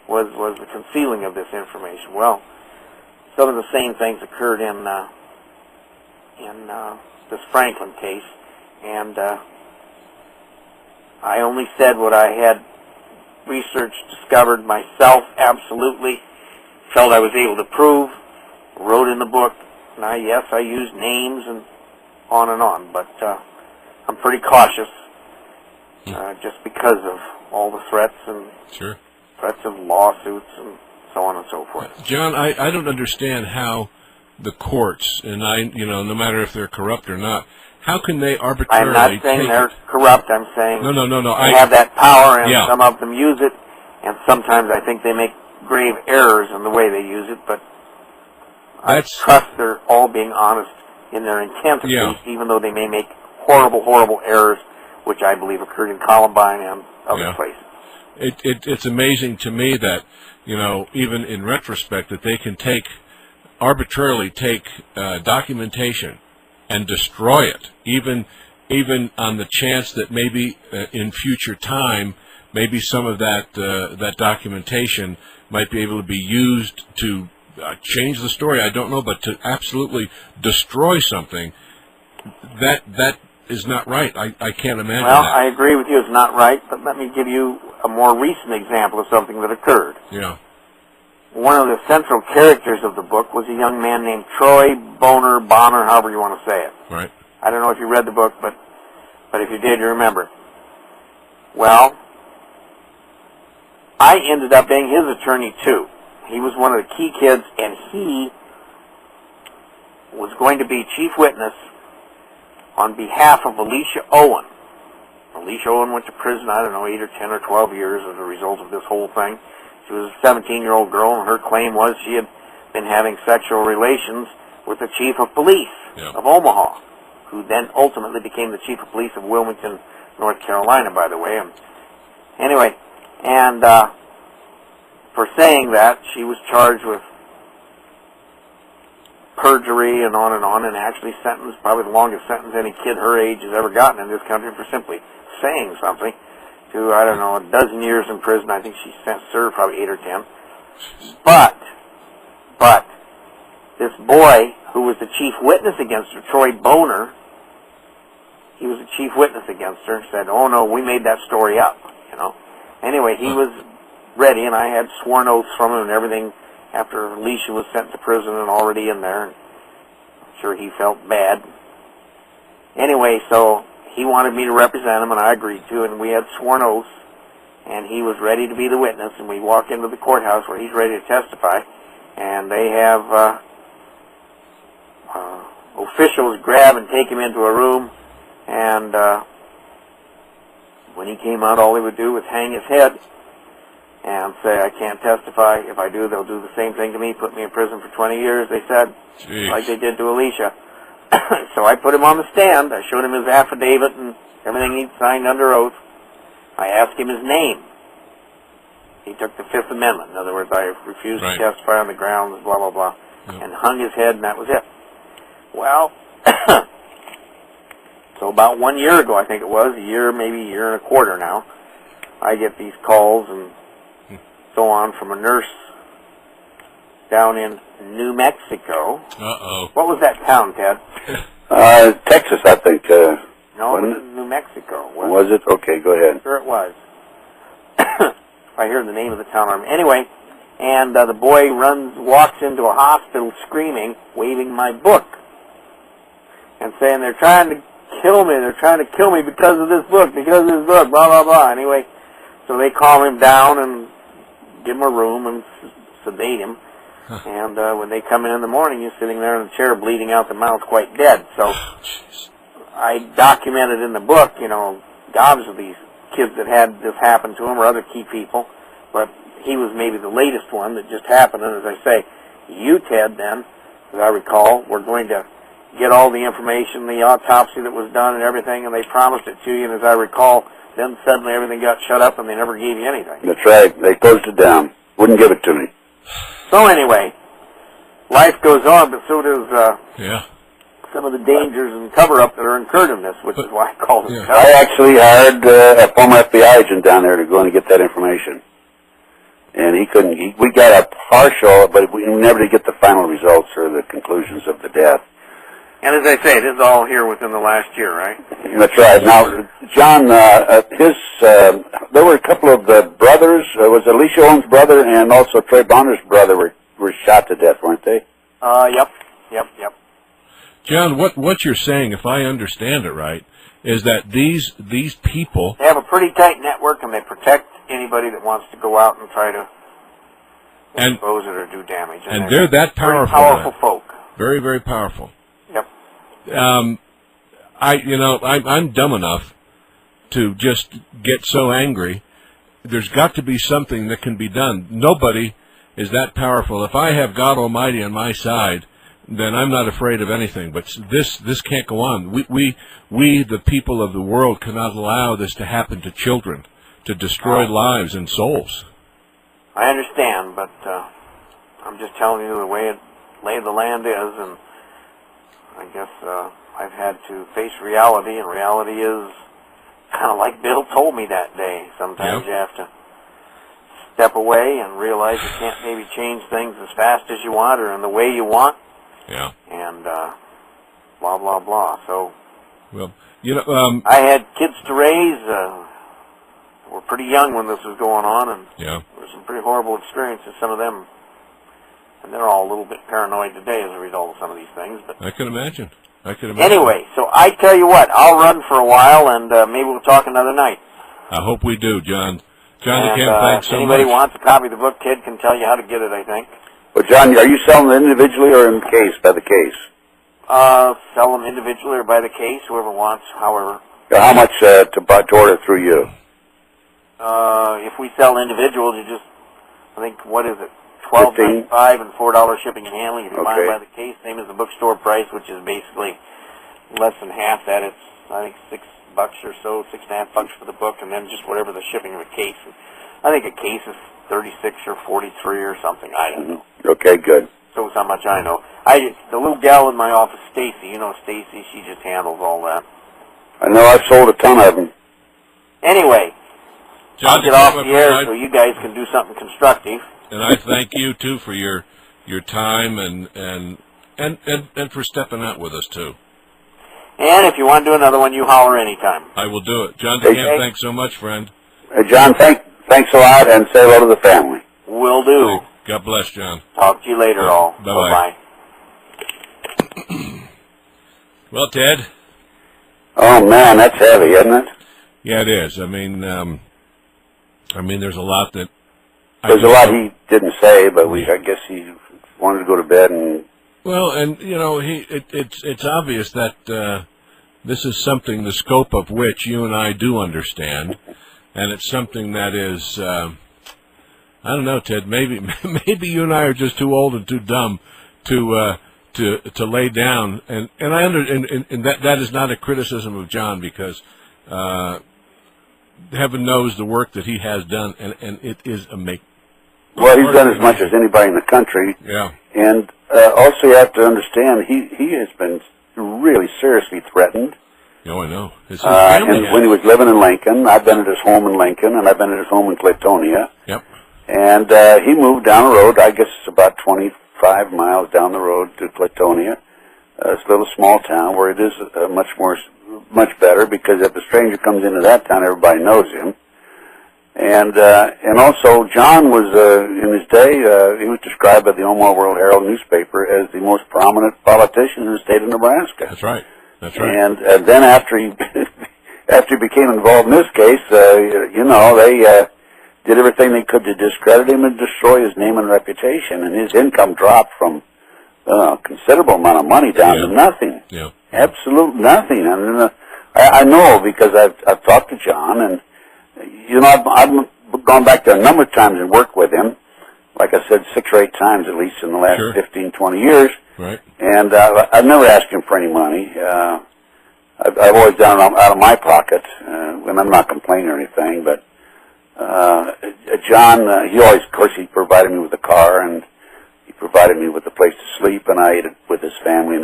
was the concealing of this information. Well, some of the same things occurred in this Franklin case, and I only said what I had researched, discovered myself, absolutely felt I was able to prove, wrote in the book. Now, yes, I used names and on, but I'm pretty cautious just because of all the threats and threats of lawsuits and so on and so forth. John, I don't understand how the courts, and no matter if they're corrupt or not, how can they arbitrarily I'm not saying they're corrupt. I'm saying no. They have that power, and some of them use it, and sometimes I think they make grave errors in the way they use it, but I trust they're all being honest in their intent, at least, even though they may make horrible errors, which I believe occurred in Columbine and other places. It's amazing to me that, even in retrospect, that they can arbitrarily take documentation and destroy it, even on the chance that maybe in future time, maybe some of that documentation might be able to be used to change the story. I don't know, but to absolutely destroy something, that is not right. I can't imagine that. Well, I agree with you. It's not right, but let me give you a more recent example of something that occurred. Yeah. One of the central characters of the book was a young man named Troy Bonner, however you want to say it. Right. I don't know if you read the book, but if you did, you remember it. Well, I ended up being his attorney, too. He was one of the key kids, and he was going to be chief witness on behalf of Alicia Owen. Alicia Owen went to prison, 8 or 10 or 12 years as a result of this whole thing. She was a 17-year-old girl, and her claim was she had been having sexual relations with the chief of police of Omaha, who then ultimately became the chief of police of Wilmington, North Carolina, by the way. Anyway, and for saying that, she was charged with perjury and on, and actually sentenced, probably the longest sentence any kid her age has ever gotten in this country for simply saying something, to, a dozen years in prison. I think she served probably 8 or 10. But this boy, who was the chief witness against her, Troy Bonner, he was the chief witness against her, said, oh no, we made that story up, Anyway, he was ready, and I had sworn oaths from him and everything after Alicia was sent to prison and already in there. I'm sure he felt bad. Anyway, so he wanted me to represent him, and I agreed to, and we had sworn oaths, and he was ready to be the witness, and we walk into the courthouse where he's ready to testify, and they have officials grab and take him into a room, and when he came out, all he would do was hang his head and say, I can't testify. If I do, they'll do the same thing to me, put me in prison for 20 years, they said, like they did to Alicia. So I put him on the stand. I showed him his affidavit and everything he'd signed under oath. I asked him his name. He took the Fifth Amendment. In other words, I refused to testify on the grounds, blah, blah, blah, and hung his head, and that was it. Well, so about 1 year ago, I think it was, maybe a year and a quarter now, I get these calls and so on from a nurse down in New Mexico. What was that town, Ted? Texas, I think. No, it was New Mexico. Was it? Okay, go ahead. Sure it was. I hear the name of the town. Anyway, and the boy walks into a hospital screaming, waving my book, and saying they're trying to kill me. They're trying to kill me because of this book, blah, blah, blah. Anyway, so they calm him down and give him a room and sedate him. And when they come in the morning, he's sitting there in a chair bleeding out the mouth, quite dead. So I documented in the book, gobs of these kids that had this happen to them or other key people. But he was maybe the latest one that just happened. And as I say, you, Ted, then, as I recall, were going to get all the information, the autopsy that was done and everything, and they promised it to you. And as I recall, then suddenly everything got shut up and they never gave you anything. That's right. They closed it down. Wouldn't give it to me. So anyway, life goes on, but so does some of the dangers and cover-up that are incurred in this, which is why I call it. I actually hired a former FBI agent down there to go and get that information. and he couldn't. We got a partial, but we never did get the final results or the conclusions of the death. And as I say, this is all here within the last year, right? That's right. Now, John, there were a couple of brothers. Was Alicia Owen's brother and also Troy Bonner's brother were shot to death, weren't they? Yep. John, what you're saying, if I understand it right, is that these people... They have a pretty tight network, and they protect anybody that wants to go out and try to expose it or do damage. And they're that powerful. Very powerful folk. Very, very powerful. Yep. I'm dumb enough to just get so angry. There's got to be something that can be done. Nobody is that powerful. If I have God Almighty on my side, then I'm not afraid of anything. But this can't go on. We, the people of the world, cannot allow this to happen to children, to destroy lives and souls. I understand, but I'm just telling you the way lay of the land is, and I guess I've had to face reality, and reality is kind of like Bill told me that day. Sometimes you have to step away and realize you can't maybe change things as fast as you want or in the way you want. Yeah. And blah, blah, blah. So, well, I had kids to raise. Were pretty young when this was going on, and there were some pretty horrible experiences, some of them. And they're all a little bit paranoid today as a result of some of these things. But I can imagine. Anyway, so I tell you what, I'll run for a while, and maybe we'll talk another night. I hope we do, John. John and, Decamp, thanks so much. Anybody wants a copy of the book, Ted can tell you how to get it, I think. Well, John, are you selling them individually or in case, by the case? Sell them individually or by the case, whoever wants, however. How much to order through you? If we sell individuals, you just, I think, what is it? $12.95 and $4 shipping and handling. If you buy by the case, same as the bookstore price, which is basically less than half that. It's, I think, $6 or so, $6.50 for the book, and then just whatever the shipping of a case. I think a case is 36 or 43 or something. I don't know. Okay, good. So it's how much I know. The little gal in my office, Stacy. You know Stacy. She just handles all that. I know. I've sold a ton of them. Anyway, John, I'll get off the air so you guys can do something constructive. And I thank you too for your time and for stepping out with us too. And if you want to do another one, you holler anytime. I will do it. John Decamp, thanks so much, friend. John, thanks a lot, and say hello to the family. Will do. God bless, John. Talk to you later, all. Bye-bye. Well, Ted. Oh man, that's heavy, isn't it? Yeah, it is. I mean, there's a lot that. There's a lot he didn't say, but I guess he wanted to go to bed and. Well, and it's obvious that this is something, the scope of which you and I do understand, and it's something that is, I don't know, Ted. Maybe you and I are just too old and too dumb to lay down, and that is not a criticism of John, because heaven knows the work that he has done, and it is amazing. Well, he's done as much as anybody in the country. Yeah. And also you have to understand, he has been really seriously threatened. Oh, I know. His family and when he was living in Lincoln, I've been at his home in Lincoln, and I've been at his home in Claytonia. Yep. And he moved down the road, I guess it's about 25 miles down the road to Claytonia. It's a little small town where it is much better, because if a stranger comes into that town, everybody knows him. And also, John was, in his day, he was described by the Omaha World Herald newspaper as the most prominent politician in the state of Nebraska. That's right. That's right. And then after he became involved in this case, they did everything they could to discredit him and destroy his name and reputation. And his income dropped from a considerable amount of money down to nothing. Yeah. Absolute nothing. And I know, because I've talked to John, and I've gone back there a number of times and worked with him. Like I said, 6 or 8 times at least in the last 15, 20 years. Right. And I've never asked him for any money. I've always done it out of my pocket, and I'm not complaining or anything. But John, he always, of course, he provided me with a car, and he provided me with a place to sleep, and I ate it with his family.